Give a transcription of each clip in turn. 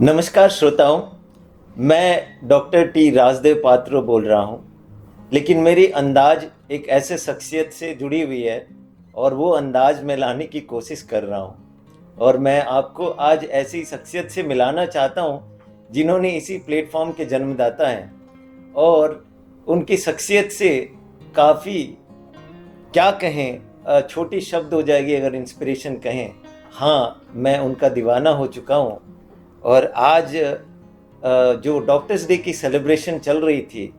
नमस्कार श्रोताओं। मैं डॉक्टर टी राजदेव पात्रो बोल रहा हूँ। लेकिन मेरी अंदाज एक ऐसे शख्सियत से जुड़ी हुई है और वो अंदाज मैं लाने की कोशिश कर रहा हूँ। और मैं आपको आज ऐसी शख्सियत से मिलाना चाहता हूँ जिन्होंने इसी प्लेटफॉर्म के जन्मदाता हैं। और उनकी शख्सियत से काफ़ी, क्या कहें, छोटी शब्द हो जाएगी अगर इंस्पिरेशन कहें। हाँ, मैं उनका दीवाना हो चुका हूँ। और आज जो डॉक्टर्स डे की सेलिब्रेशन चल रही थी,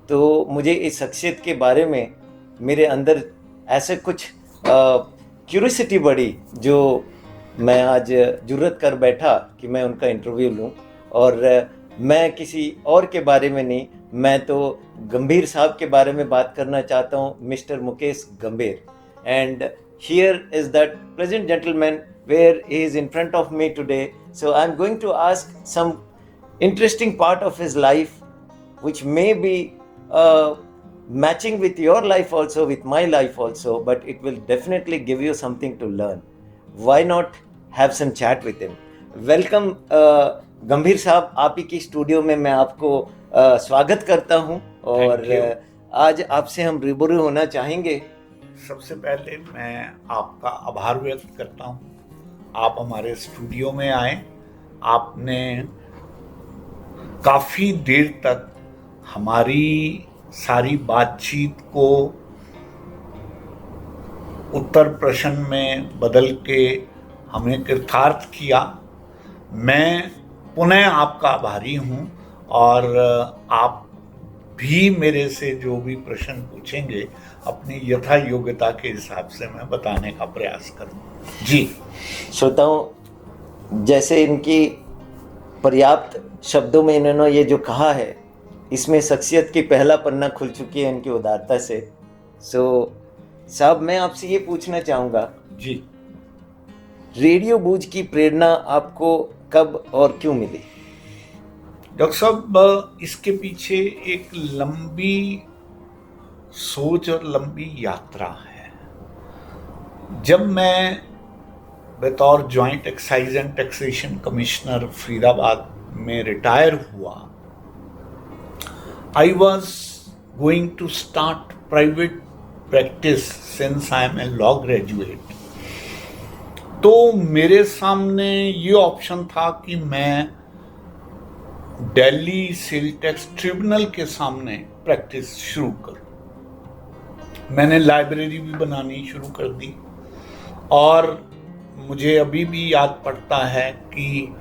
तो मुझे इस शख्सियत के बारे में मेरे अंदर ऐसे कुछ क्यूरियोसिटी बढ़ी, जो मैं आज जुर्रत कर बैठा कि मैं उनका इंटरव्यू लूं। और मैं किसी और के बारे में नहीं, मैं तो गंभीर साहब के बारे में बात करना चाहता हूं, मिस्टर मुकेश गंभीर। And here is that present gentleman where he is in front of me today. So I'm going to ask some interesting part of his life, which may be matching with your life also, with my life also, but it will definitely give you something to learn. Why not have some chat with him? Welcome, गंभीर साहब, आप ही की studio में मैं आपको स्वागत करता हूं। और आज आपसे हम रूबरू होना चाहेंगे। सबसे पहले मैं आपका आभार व्यक्त करता हूं, आप हमारे स्टूडियो में आए। आपने काफ़ी देर तक हमारी सारी बातचीत को उत्तर प्रश्न में बदल के हमें कृतार्थ किया। मैं पुनः आपका आभारी हूं और आप भी मेरे से जो भी प्रश्न पूछेंगे अपनी यथा योग्यता के हिसाब से मैं बताने का प्रयास करूंगा। जी श्रोताओं, जैसे इनकी पर्याप्त शब्दों में इन्होंने ये जो कहा है, इसमें शख्सियत की पहला पन्ना खुल चुकी है इनकी उदारता से। साहब, मैं आपसे ये पूछना चाहूँगा, जी, रेडियो बूझ की प्रेरणा आपको कब और क्यों मिली? डॉक्टर साहब, इसके पीछे एक लंबी सोच और लंबी यात्रा है। जब मैं बतौर joint excise and taxation commissioner Faridabad में रिटायर हुआ, I was going to start private practice since I am a law graduate. तो मेरे सामने ये ऑप्शन था कि मैं दिल्ली सेल टैक्स ट्रिब्यूनल के सामने प्रैक्टिस शुरू करूं। मैंने लाइब्रेरी भी बनानी शुरू कर दी और मुझे अभी भी याद पड़ता है कि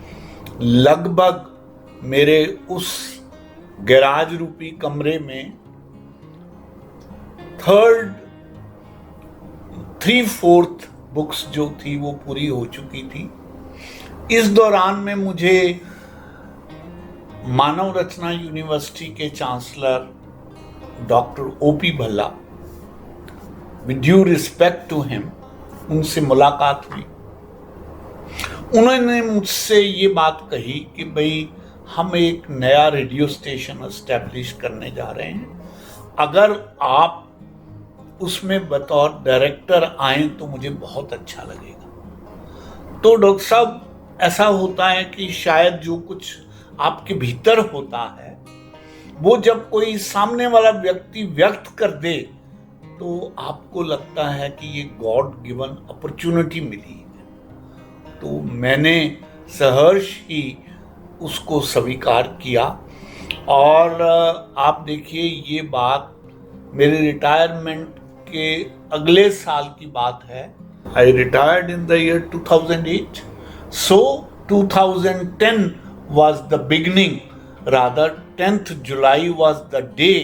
लगभग मेरे उस गैराज रूपी कमरे में 3/4 बुक्स जो थी वो पूरी हो चुकी थी। इस दौरान में मुझे मानव रचना यूनिवर्सिटी के chancellor doctor OP Bhalla, with due respect to him, उनसे मुलाकात हुई। उन्होंने मुझसे ये बात कही कि भाई, हम एक नया रेडियो स्टेशन एस्टेब्लिश करने जा रहे हैं, अगर आप उसमें बतौर डायरेक्टर आए तो मुझे बहुत अच्छा लगेगा। तो डॉक्टर साहब, ऐसा होता है कि शायद जो कुछ आपके भीतर होता है वो जब कोई सामने वाला व्यक्ति व्यक्त कर दे तो आपको लगता है कि ये गॉड गिवन अपॉर्चुनिटी मिली है। तो मैंने सहर्ष ही उसको स्वीकार किया। और आप देखिए, ये बात मेरे रिटायरमेंट के अगले साल की बात है। I retired in the year 2008, so 2010 was the beginning, rather 10th July was the day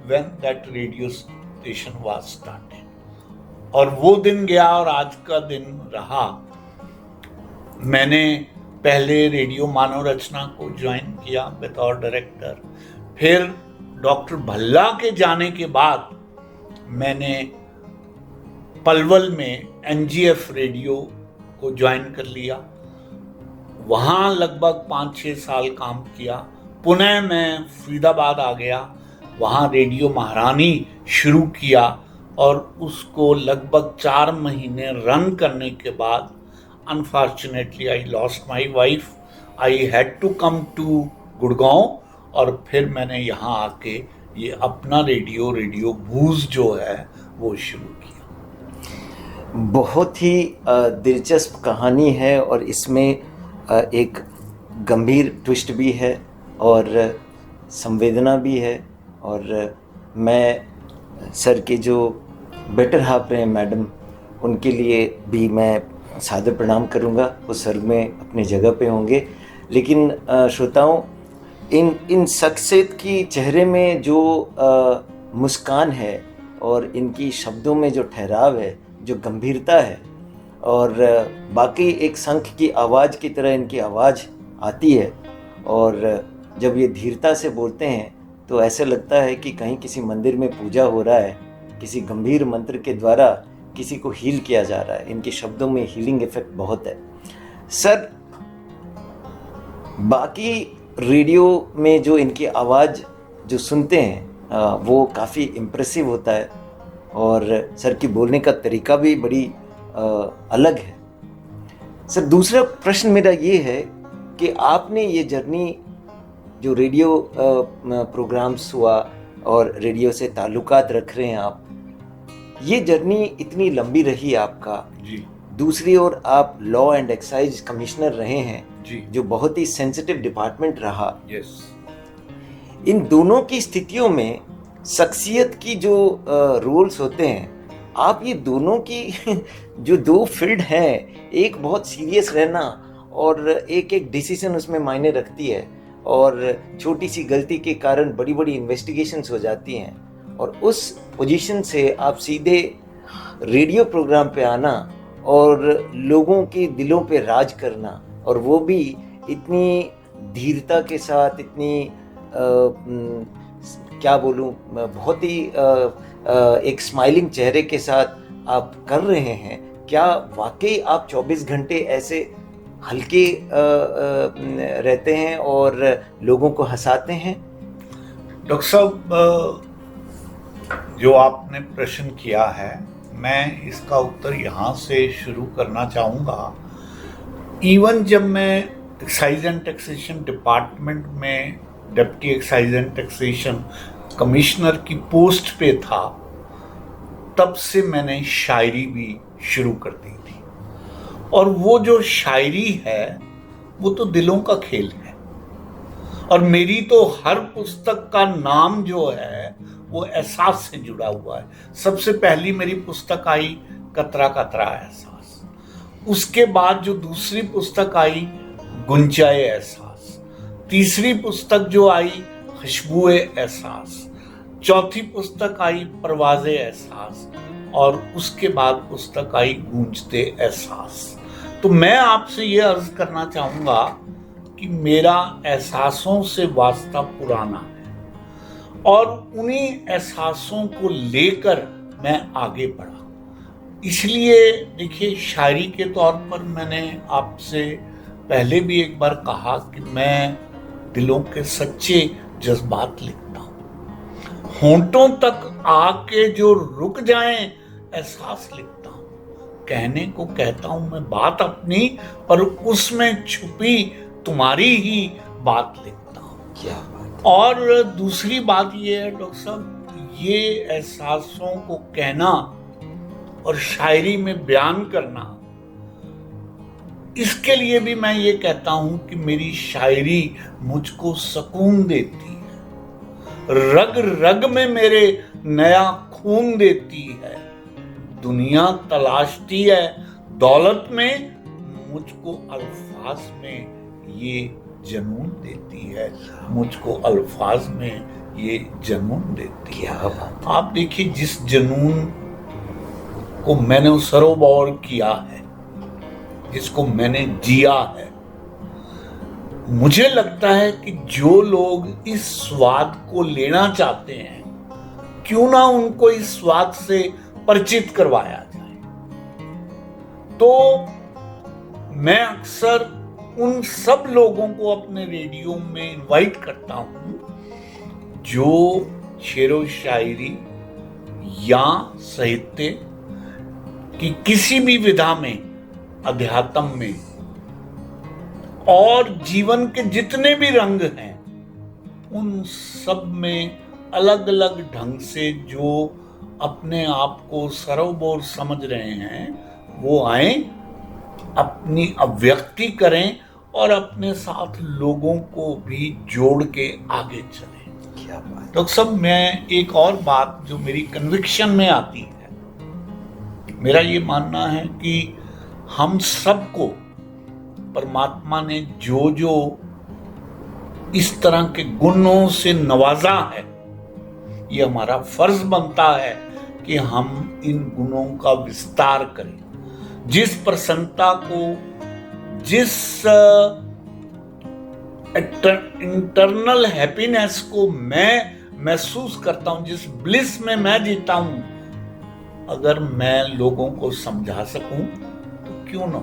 when that radio station was started. और वो दिन गया और आज का दिन रहा। मैंने पहले रेडियो मानव रचना को ज्वाइन किया बतौर डायरेक्टर, फिर डॉक्टर भल्ला के जाने के बाद मैंने पलवल में एनजीएफ रेडियो को ज्वाइन कर लिया। वहाँ लगभग 5-6 साल काम किया। पुनः मैं फरीदाबाद आ गया, वहाँ रेडियो महारानी शुरू किया और उसको लगभग 4 महीने रन करने के बाद unfortunately I lost my wife I had to come to Gurgaon, और फिर मैंने यहाँ आके ये अपना रेडियो भूज जो है वो शुरू किया। बहुत ही दिलचस्प कहानी है और इसमें एक गंभीर ट्विस्ट भी है और संवेदना भी है। और मैं सर के जो बेटर हाफ रहे मैडम, उनके लिए भी मैं सादर प्रणाम करूंगा। वो स्वर्ग में अपनी जगह पे होंगे। लेकिन श्रोताओं, इन शख्सियत की चेहरे में जो मुस्कान है और इनकी शब्दों में जो ठहराव है, जो गंभीरता है, और बाकी एक शंख की आवाज़ की तरह इनकी आवाज़ आती है। और जब ये धीरता से बोलते हैं तो ऐसे लगता है कि कहीं किसी मंदिर में पूजा हो रहा है, किसी गंभीर मंत्र के द्वारा किसी को हील किया जा रहा है। इनके शब्दों में हीलिंग इफेक्ट बहुत है। सर, बाकी रेडियो में जो इनकी आवाज़ जो सुनते हैं वो काफ़ी इम्प्रेसिव होता है और सर की बोलने का तरीका भी बड़ी अलग है। सर, दूसरा प्रश्न मेरा ये है कि आपने ये जर्नी जो रेडियो प्रोग्राम्स हुआ और रेडियो से ताल्लुकात रख रहे हैं आप, ये जर्नी इतनी लंबी रही आपका जी। दूसरी ओर आप लॉ एंड एक्साइज कमिश्नर रहे हैं जी। जो बहुत ही सेंसिटिव डिपार्टमेंट रहा। यस। इन दोनों की स्थितियों में शख्सियत की जो रोल्स होते हैं, आप ये दोनों की जो दो फील्ड हैं, एक बहुत सीरियस रहना और एक डिसीजन उसमें मायने रखती है और छोटी सी गलती के कारण बड़ी बड़ी इन्वेस्टिगेशंस हो जाती हैं। और उस पोजीशन से आप सीधे रेडियो प्रोग्राम पे आना और लोगों के दिलों पे राज करना, और वो भी इतनी धीरता के साथ, इतनी क्या बोलूं, बहुत ही एक स्माइलिंग चेहरे के साथ आप कर रहे हैं। क्या वाकई आप 24 घंटे ऐसे हल्के रहते हैं और लोगों को हंसाते हैं? डॉक्टर साहब, जो आपने प्रश्न किया है, मैं इसका उत्तर यहाँ से शुरू करना चाहूँगा। इवन जब मैं एक्साइज एंड टैक्सेशन डिपार्टमेंट में deputy excise and taxation commissioner की पोस्ट पे था, तब से मैंने शायरी भी शुरू कर दी थी। और वो जो शायरी है वो तो दिलों का खेल है। और मेरी तो हर पुस्तक का नाम जो है वो एहसास से जुड़ा हुआ है। सबसे पहली मेरी पुस्तक आई कतरा कतरा एहसास, उसके बाद जो दूसरी पुस्तक आई गुंजाए एहसास, तीसरी पुस्तक जो आई खुशबुए एहसास, चौथी पुस्तक आई परवाज़े एहसास, और उसके बाद पुस्तक आई गूंजते एहसास। तो मैं आपसे ये अर्ज करना चाहूँगा कि मेरा एहसासों से वास्ता पुराना है और उन्हीं एहसासों को लेकर मैं आगे बढ़ा। इसलिए देखिए, शायरी के तौर पर मैंने आपसे पहले भी एक बार कहा कि मैं दिलों के सच्चे जज्बात लिखता हूँ। होंठों तक आके जो रुक जाएं एहसास लिखता हूँ। कहने को कहता हूँ मैं बात अपनी, पर उसमें छुपी तुम्हारी ही बात लिखता हूँ। क्या बात। और दूसरी बात ये है डॉक्टर साहब, ये एहसासों को कहना और शायरी में बयान करना, इसके लिए भी मैं ये कहता हूं कि मेरी शायरी मुझको सुकून देती है, रग रग में मेरे नया खून देती है। दुनिया तलाशती है दौलत में, मुझको अल्फाज में ये जनून देती है, मुझको अल्फाज में ये जनून देती है। आप देखिए, जिस जनून को मैंने सरोबार किया है, जिसको मैंने जिया है, मुझे लगता है कि जो लोग इस स्वाद को लेना चाहते हैं, क्यों ना उनको इस स्वाद से परिचित करवाया जाए। तो मैं अक्सर उन सब लोगों को अपने रेडियो में इनवाइट करता हूं जो शेरो शायरी या साहित्य की किसी भी विधा में, अध्यात्म में और जीवन के जितने भी रंग हैं उन सब में अलग अलग ढंग से जो अपने आप को सर्वोपरि समझ रहे हैं वो आए, अपनी अभिव्यक्ति करें और अपने साथ लोगों को भी जोड़ के आगे चलें। क्या बात। डॉक्टर साहब, मैं एक और बात जो मेरी कन्विक्शन में आती है, मेरा ये मानना है कि हम सबको परमात्मा ने जो जो इस तरह के गुणों से नवाजा है, ये हमारा फर्ज बनता है कि हम इन गुणों का विस्तार करें। जिस प्रसन्नता को, जिस इंटरनल हैप्पीनेस को मैं महसूस करता हूं, जिस ब्लिस में मैं जीता हूं, अगर मैं लोगों को समझा सकूं तो क्यों ना।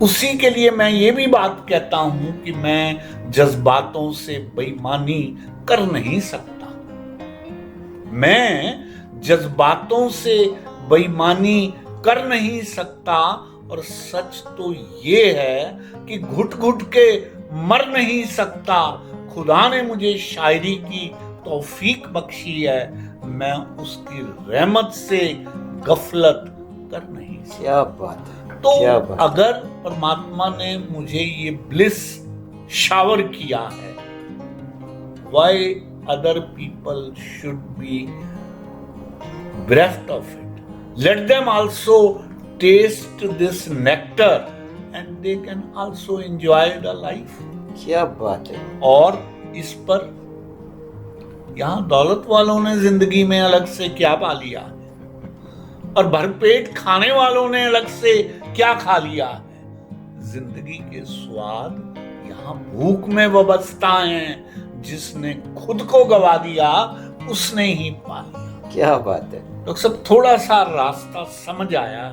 उसी के लिए मैं ये भी बात कहता हूं कि मैं जज्बातों से बेईमानी कर नहीं सकता। मैं जज्बातों से बेईमानी कर नहीं सकता, और सच तो ये है कि घुट घुट के मर नहीं सकता। खुदा ने मुझे शायरी की तौफीक बख्शी है, मैं उसकी रहमत से गफलत कर नहीं सकता। क्या बात है। तो क्या बात। अगर परमात्मा ने मुझे ये ब्लिस शावर किया है, why other people should be bereft of it? Let them also taste this nectar and they can also enjoy the life. क्या बात है। और इस पर यहाँ दौलत वालों ने जिंदगी में अलग से क्या पा लिया है, और भरपेट खाने वालों ने अलग से क्या खा लिया है। जिंदगी के स्वाद यहाँ भूख में वाबस्ता हैं। जिसने खुद को गवा दिया उसने ही पा लिया। क्या बात है। डॉक्टर साहब, थोड़ा सा रास्ता समझ आया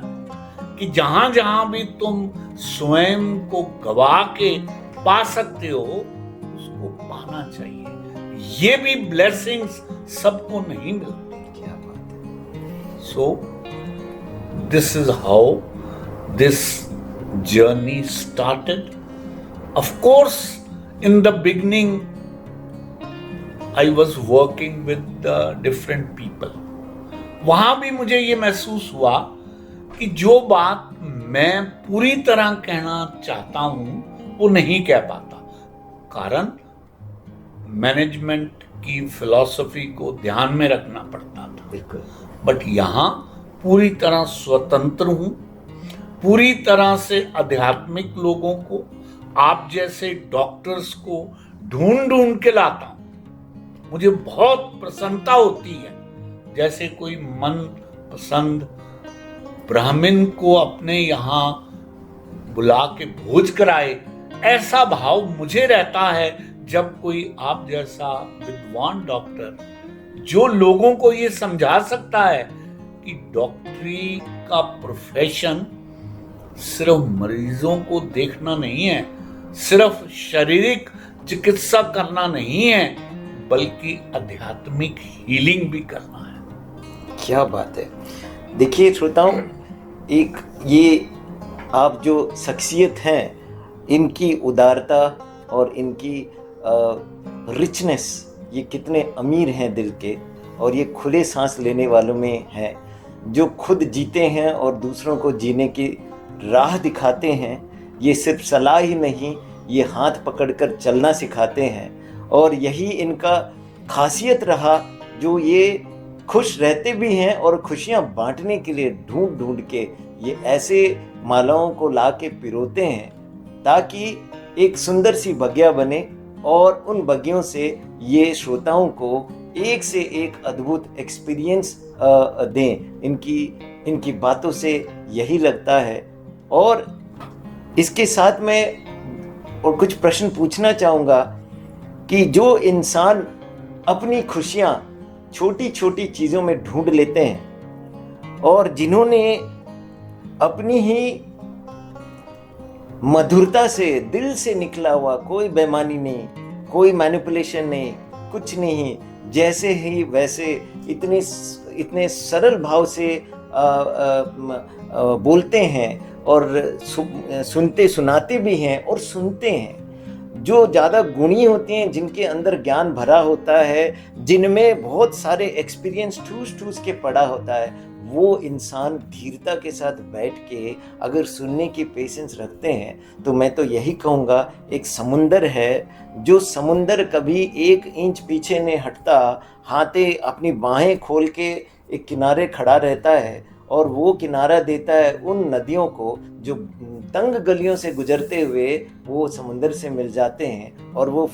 कि जहां जहां भी तुम स्वयं को गवा के पा सकते हो उसको पाना चाहिए। ये भी ब्लेसिंग्स सबको नहीं मिलती। क्या बात है। So this is how this journey started. Of course, in the beginning, I was working with different people. वहां भी मुझे ये महसूस हुआ कि जो बात मैं पूरी तरह कहना चाहता हूं वो नहीं कह पाता, कारण मैनेजमेंट की फिलॉसफी को ध्यान में रखना पड़ता था। बिल्कुल। बट यहाँ पूरी तरह स्वतंत्र हूं, पूरी तरह से आध्यात्मिक लोगों को, आप जैसे डॉक्टर्स को ढूंढ ढूंढ के लाता हूं। मुझे बहुत प्रसन्नता होती है जैसे कोई मन पसंद ब्राह्मण को अपने यहाँ बुला के भोज कराए। ऐसा भाव मुझे रहता है जब कोई आप जैसा विद्वान डॉक्टर जो लोगों को ये समझा सकता है कि डॉक्टरी का प्रोफेशन सिर्फ मरीजों को देखना नहीं है, सिर्फ शारीरिक चिकित्सा करना नहीं है, बल्कि आध्यात्मिक हीलिंग भी करना है। क्या बात है। देखिए श्रोताओं, एक ये आप जो शख्सियत हैं, इनकी उदारता और इनकी रिचनेस, ये कितने अमीर हैं दिल के, और ये खुले सांस लेने वालों में हैं, जो खुद जीते हैं और दूसरों को जीने की राह दिखाते हैं। ये सिर्फ सलाह ही नहीं, ये हाथ पकड़कर चलना सिखाते हैं, और यही इनका खासियत रहा, जो ये खुश रहते भी हैं और खुशियां बांटने के लिए ढूंढ ढूंढ के ये ऐसे मालाओं को ला के पिरोते हैं ताकि एक सुंदर सी बगिया बने, और उन बगियों से ये श्रोताओं को एक से एक अद्भुत एक्सपीरियंस दें। इनकी बातों से यही लगता है। और इसके साथ मैं और कुछ प्रश्न पूछना चाहूँगा कि जो इंसान अपनी खुशियाँ छोटी छोटी चीज़ों में ढूंढ लेते हैं, और जिन्होंने अपनी ही मधुरता से, दिल से निकला हुआ, कोई बेईमानी नहीं, कोई मैनिपुलेशन नहीं, कुछ नहीं, जैसे ही वैसे इतने सरल भाव से बोलते हैं और सुनते सुनाते भी हैं और सुनते हैं। जो ज़्यादा गुणी होते हैं, जिनके अंदर ज्ञान भरा होता है, जिनमें बहुत सारे एक्सपीरियंस ठूस ठूस के पड़ा होता है, वो इंसान धीरता के साथ बैठ के अगर सुनने की पेशेंस रखते हैं तो मैं तो यही कहूँगा, एक समुंदर है, जो समुंदर कभी 1 इंच पीछे नहीं हटता, हाथे अपनी बाहें खोल के एक किनारे खड़ा रहता है और वो किनारा देता है उन नदियों को जो तंग गलियों से गुजरते हुए वो समुंदर से मिल जाते हैं। और वो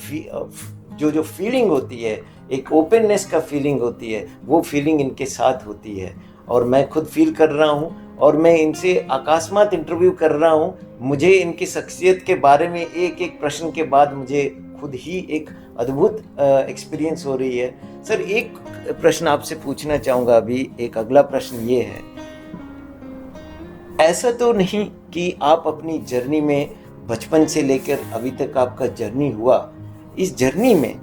जो फीलिंग होती है, एक ओपननेस का फीलिंग होती है, वो फीलिंग इनके साथ होती है। और मैं खुद फील कर रहा हूँ और मैं इनसे अकस्मात इंटरव्यू कर रहा हूँ। मुझे इनकी शख्सियत के बारे में एक एक प्रश्न के बाद मुझे खुद ही एक अद्भुत एक्सपीरियंस हो रही है। सर, एक प्रश्न आपसे पूछना चाहूँगा अभी, एक अगला प्रश्न ये है, ऐसा तो नहीं कि आप अपनी जर्नी में बचपन से लेकर अभी तक आपका जर्नी हुआ, इस जर्नी में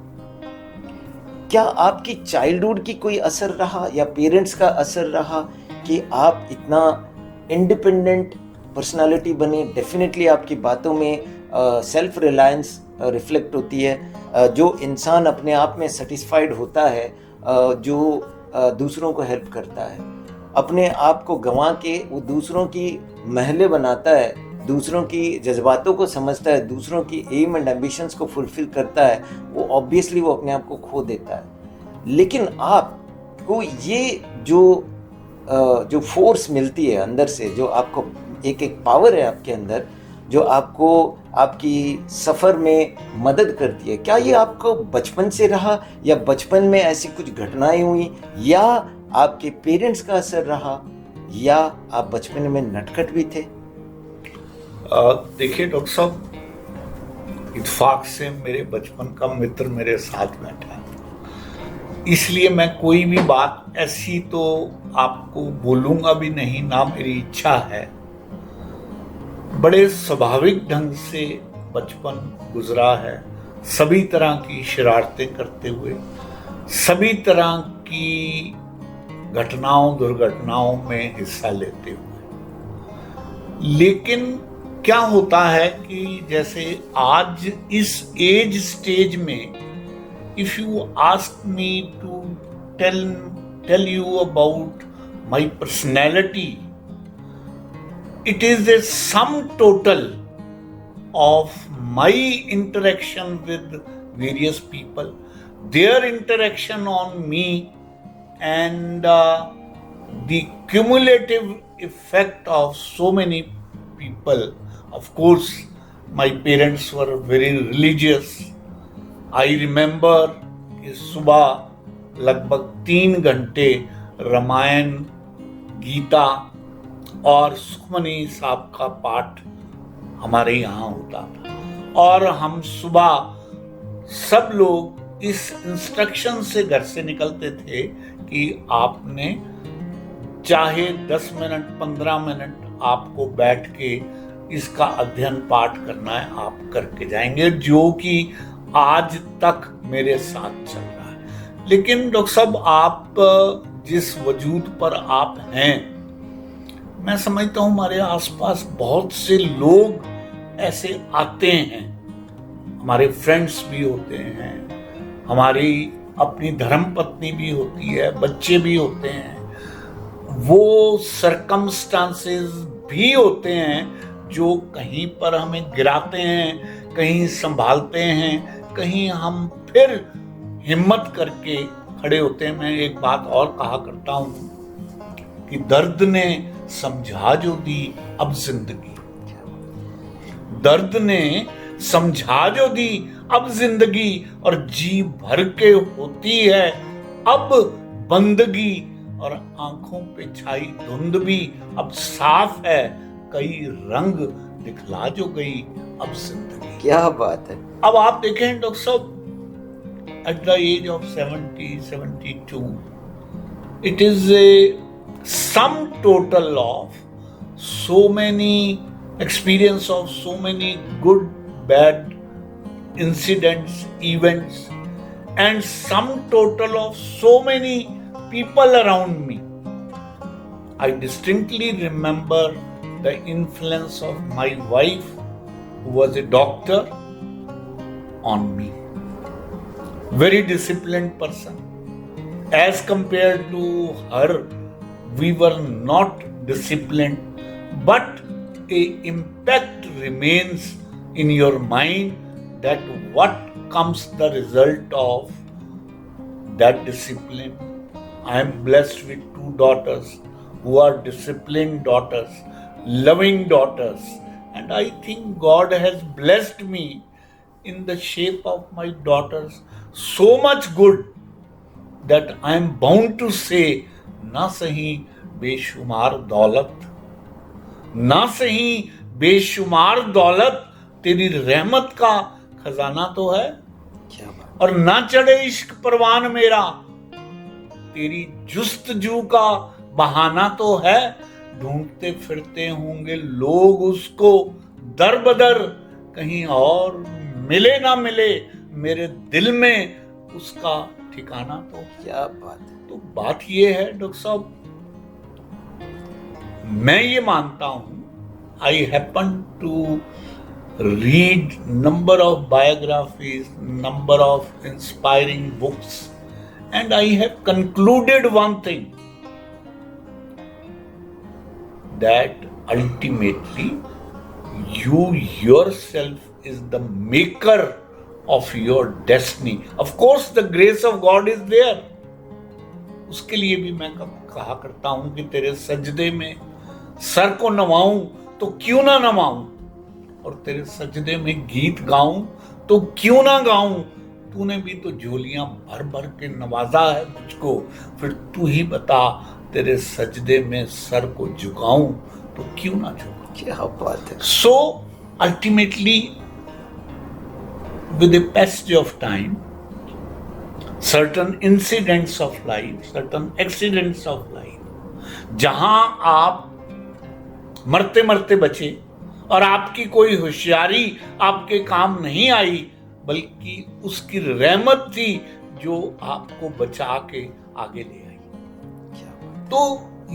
क्या आपकी चाइल्डहुड की कोई असर रहा या पेरेंट्स का असर रहा कि आप इतना इंडिपेंडेंट पर्सनालिटी बने? डेफिनेटली आपकी बातों में सेल्फ रिलायंस रिफ्लेक्ट होती है। जो इंसान अपने आप में सेटिस्फाइड होता है, जो दूसरों को हेल्प करता है, अपने आप को गंवा के वो दूसरों की महलें बनाता है, दूसरों की जज्बातों को समझता है, दूसरों की एम एंड एम्बिशंस को फुलफिल करता है, वो ऑब्वियसली वो अपने आप को खो देता है। लेकिन आपको ये जो फोर्स मिलती है अंदर से, जो आपको एक पावर है आपके अंदर, जो आपको आपकी सफ़र में मदद करती है, क्या ये आपको बचपन से रहा या बचपन में ऐसी कुछ घटनाएं हुई या आपके पेरेंट्स का असर रहा या आप बचपन में नटखट भी थे? देखिए डॉक्टर साहब, इत्तेफाक से मेरे बचपन का मित्र मेरे साथ बैठा है, इसलिए मैं कोई भी बात ऐसी तो आपको बोलूँगा भी नहीं, ना मेरी इच्छा है। बड़े स्वाभाविक ढंग से बचपन गुजरा है, सभी तरह की शरारतें करते हुए, सभी तरह की घटनाओं दुर्घटनाओं में हिस्सा लेते हुए। लेकिन क्या होता है कि जैसे आज इस एज स्टेज में, if you ask me to tell you about my personality, it is a sum total of my interaction with various people, their interaction on me, and the cumulative effect of so many people. Of course, my parents were very religious. I remember कि सुबह लगभग 3 घंटे रामायण, गीता और सुखमनी साहब का पाठ हमारे यहाँ होता था, और हम सुबह सब लोग इस इंस्ट्रक्शन से घर से निकलते थे कि आपने चाहे 10 मिनट 15 मिनट आपको बैठ के इसका अध्ययन पाठ करना है, आप करके जाएंगे, जो कि आज तक मेरे साथ चल रहा है। लेकिन डॉक्टर साहब, आप जिस वजूद पर आप हैं, मैं समझता हूँ हमारे आसपास बहुत से लोग ऐसे आते हैं, हमारे फ्रेंड्स भी होते हैं, हमारी अपनी धर्म पत्नी भी होती है, बच्चे भी होते हैं, वो सरकमस्टांसेस भी होते हैं जो कहीं पर हमें गिराते हैं, कहीं संभालते हैं, कहीं हम फिर हिम्मत करके खड़े होते हैं। मैं एक बात और कहा करता हूँ कि दर्द ने समझा जो दी अब जिंदगी, दर्द ने समझा जो दी अब जिंदगी, और जी भर के होती है अब बंदगी, और आंखों पे छाई धुंध भी अब साफ है, कई रंग दिखला जो गई अब जिंदगी। क्या बात है। अब आप देखें डॉक्टर साहब, at the age of 72, it is a sum total of so many experience of so many good, bad incidents, events, and sum total of so many people around me. I distinctly remember the influence of my wife, who was a doctor, on me. Very disciplined person. As compared to her, we were not disciplined, but a impact remains in your mind that what comes the result of that discipline. I am blessed with 2 daughters who are disciplined daughters, loving daughters, and I think God has blessed me in the shape of my daughters so much good that I am bound to say, ना सही बेशुमार दौलत, ना सही बेशुमार दौलत, तेरी रहमत का खजाना तो है, क्या बात। और ना चढ़े इश्क परवान मेरा, तेरी जुस्तजू का बहाना तो है, ढूंढते फिरते होंगे लोग उसको दर बदर, कहीं और मिले ना मिले, मेरे दिल में उसका ठिकाना तो। क्या बात है। तो बात ये है डॉक्टर साहब, मैं ये मानता हूं, I happen to read number of biographies, number of inspiring books, and I have concluded one thing, that ultimately you yourself is the maker of your destiny. Of course the grace of God is there. उसके लिए भी मैं कहा करता हूं कि तेरे सजदे में सर को नवाऊं तो क्यों ना नवाऊं, और तेरे सजदे में गीत गाऊं तो क्यों ना गाऊं, तूने भी तो झोलियां भर भर के नवाजा है मुझको, फिर तू ही बता तेरे सजदे में सर को झुकाऊं तो क्यों ना झुकाऊं। क्या बात है। So ultimately, with the passage of time, certain incidents of life, certain accidents of life, जहां आप मरते मरते बचे और आपकी कोई होशियारी आपके काम नहीं आई, बल्कि उसकी रहमत थी जो आपको बचा के आगे ले आई। तो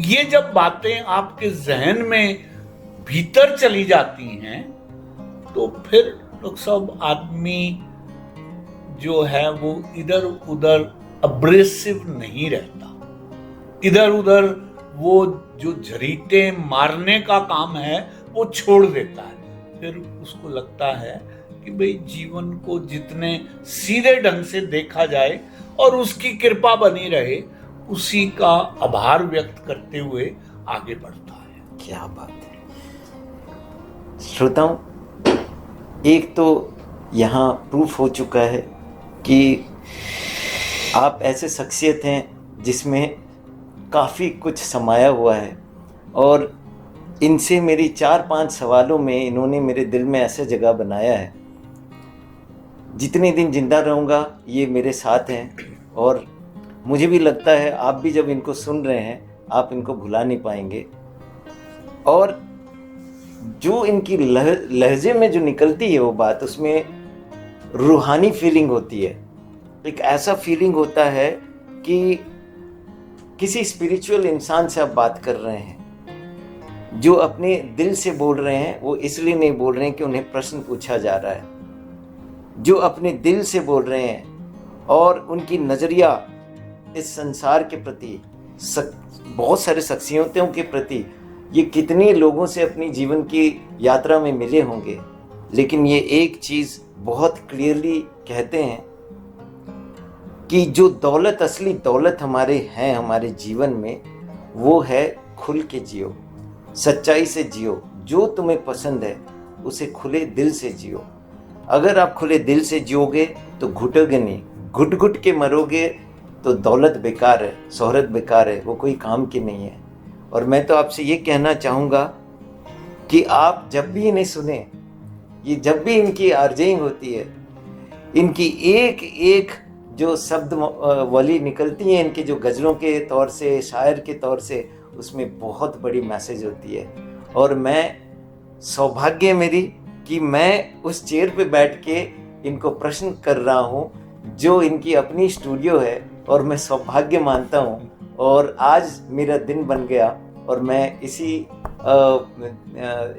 ये जब बातें आपके जहन में भीतर चली जाती हैं, तो फिर लोग सब आदमी जो है वो इधर उधर अब्रेसिव नहीं रहता, इधर उधर वो जो झरीटे मारने का काम है वो छोड़ देता है। फिर उसको लगता है कि भाई जीवन को जितने सीधे ढंग से देखा जाए और उसकी कृपा बनी रहे, उसी का आभार व्यक्त करते हुए आगे बढ़ता है। क्या बात है। श्रोताओं, एक तो यहाँ प्रूफ हो चुका है कि आप ऐसे शख्सियत हैं जिसमें काफ़ी कुछ समाया हुआ है, और इनसे मेरी 4-5 सवालों में इन्होंने मेरे दिल में ऐसे जगह बनाया है, जितने दिन जिंदा रहूँगा ये मेरे साथ हैं, और मुझे भी लगता है आप भी जब इनको सुन रहे हैं आप इनको भुला नहीं पाएंगे। और जो इनकी लहजे में जो निकलती है वो बात, उसमें रूहानी फीलिंग होती है। एक ऐसा फीलिंग होता है कि किसी स्पिरिचुअल इंसान से आप बात कर रहे हैं, जो अपने दिल से बोल रहे हैं। वो इसलिए नहीं बोल रहे हैं कि उन्हें प्रश्न पूछा जा रहा है, जो अपने दिल से बोल रहे हैं, और उनकी नज़रिया इस संसार के प्रति, बहुत सारे शख्सियतों के प्रति, ये कितने लोगों से अपनी जीवन की यात्रा में मिले होंगे, लेकिन ये एक चीज़ बहुत क्लियरली कहते हैं कि जो दौलत, असली दौलत हमारे हैं हमारे जीवन में, वो है खुल के जियो, सच्चाई से जियो, जो तुम्हें पसंद है उसे खुले दिल से जियो। अगर आप खुले दिल से जियोगे तो घुटोगे नहीं, घुट घुट के मरोगे तो दौलत बेकार है, शोहरत बेकार है, वो कोई काम की नहीं है। और मैं तो आपसे ये कहना चाहूँगा कि आप जब भी इन्हें सुने, ये जब भी इनकी आर्जेइंग होती है, इनकी एक एक जो शब्द वली निकलती हैं इनके जो गज़लों के तौर से, शायर के तौर से, उसमें बहुत बड़ी मैसेज होती है। और मैं, सौभाग्य मेरी कि मैं उस चेयर पे बैठ के इनको प्रश्न कर रहा हूँ, जो इनकी अपनी स्टूडियो है, और मैं सौभाग्य मानता हूँ। और आज मेरा दिन बन गया और मैं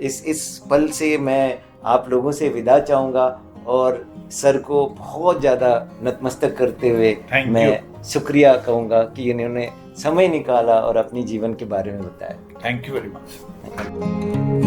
इस पल से मैं आप लोगों से विदा चाहूँगा और सर को बहुत ज़्यादा नतमस्तक करते हुए Thank मैं शुक्रिया कहूँगा कि इन्होंने समय निकाला और अपनी जीवन के बारे में बताया। Thank you very much.